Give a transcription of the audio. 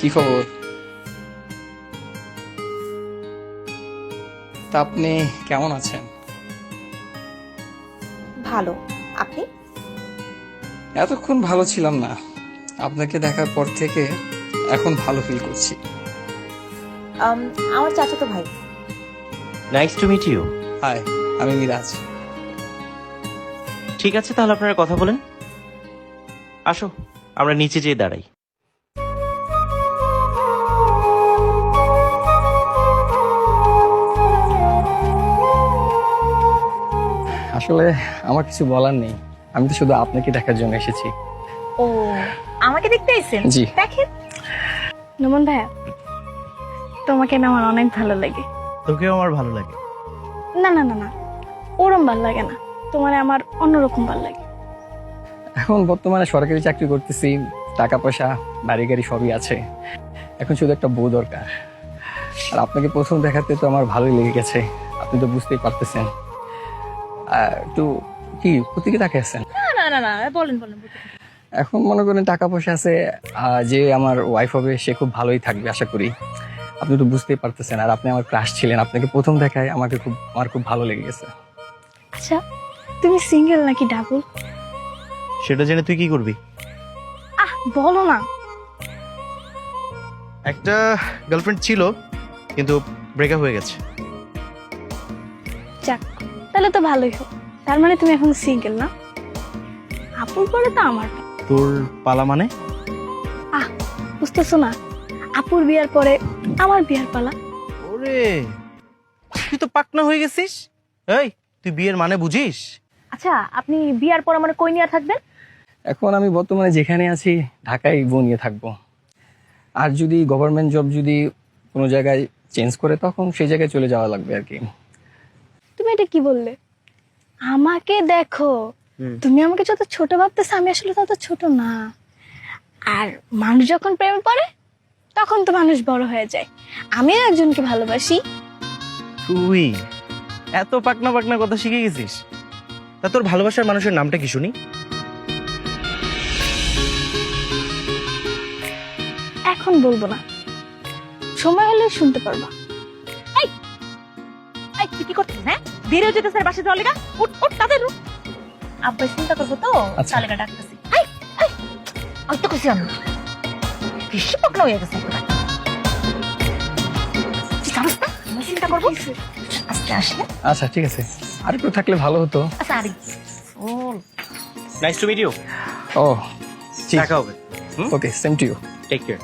কি খবর? তা আপনি কেমন আছেন? ভালো। আপনি? এতক্ষণ ভালো ছিলাম না, আপনাকে দেখার পর থেকে এখন ভালো ফিল করছি। আমার চাচাতো ভাই। Nice to meet you. Hi, আমি মিরাজ। ঠিক আছে, তাহলে আপনারা কথা বলেন। আসো, আমরা নিচে যেয়ে দাঁড়াই। আসলে আমার কিছু বলার নেই, আমি তো শুধু আপনাকে দেখার জন্য এসেছি। ও, আমাকে দেখতে আইছেন? জি। দেখেন। নমন ভাইয়া, তোমাকে না আমার অনেক ভালো লাগে। তোকেও আমার ভালো লাগে। না না না না, ওরম ভাল লাগে না, তোমার আমার অন্যরকম ভাল লাগে। এখন বর্তমানে সরকারি চাকরি করতেছি, টাকা পয়সা বাড়ি গাড়ি সবই আছে, এখন শুধু একটা বউ দরকার। আর আপনাকে প্রথম দেখাতে তো আমার ভালোই লেগে গেছে, আপনি তো বুঝতেই পারতেছেন। একটু কি কোথেকে তাকে আছেন? না না না না, বলেন বলেন। এখন মনে করেন টাকা পয়সা আছে, যে আমার ওয়াইফ হবে সে খুব ভালোই থাকবে আশা করি। আপনি তো বুঝতেই পারতেছেন, আর আপনি আমার ক্রাশ ছিলেন, আপনাকে প্রথম দেখায় আমার খুব ভালো লেগে গেছে। আচ্ছা, তুমি সিঙ্গেল নাকি ডাবল? সেটা জেনে তুই কি করবি? বলো না। একটা গার্লফ্রেন্ড ছিল, কিন্তু ব্রেকআপ হয়ে গেছে। যাক, তাহলে তো ভালোই হোক। তার মানে তুমি এখন সিঙ্গেল না? আপুর পরে তো আমার। তোর পালা মানে? বুঝতেছো না, আপুর বিয়ার পরে আমার বিয়ার পালা। ওরে, তুই তো পাকনা হয়ে গেছিস। এই, তুই বিয়ের মানে বুঝিস? আচ্ছা, আপনি বিয়ার পর মানে কই নিয়ে থাকবেন? এখন আমি বর্তমানে যেখানে আছি ঢাকায় বউ নিয়ে থাকবো, আর যদি গভর্নমেন্ট জব যদি কোনো জায়গায় চেঞ্জ করে তখন সেই জায়গায় চলে যাওয়া লাগবে আর কি। তুমি এটা কি বললে? আমাকে দেখো, তুমি আমাকে যত ছোট ভাবতেছো, আমি আসলে তত ছোট না। আর মানুষ যখন প্রেমে পড়ে তখন তো মানুষ বড় হয়ে যায়। আমিও একজনকে ভালোবাসি। তুই এত পাকনা পাকনা কথা শিখে গেছিস? তা তোর ভালোবাসার মানুষের নামটা কি শুনি? এখন বলবো না, সময় হলে শুনতে পারবা। এই, তুই কি করছিস? হ্যাঁ, বের হয়ে যেতে স্যার বাসে যাওয়ার লেগা। উঠ উঠ, তাদের উঠ। আব্বা চিন্তা করবো তো, আচ্ছা। তালেগা ডাকতেছি। ওই তো খুশি আমি। বেশি পাকনা হয়ে গেছে একেবারে। তুই জানিস না, আমি চিন্তা করবো। আজকে আসলে আচ্ছা ঠিক আছে, আর একটু থাকলে ভালো হতো। আচ্ছা আরে নাইস টু মিট ইউ। ও ঠিক, দেখা হবে। Okay, same to you. Take care.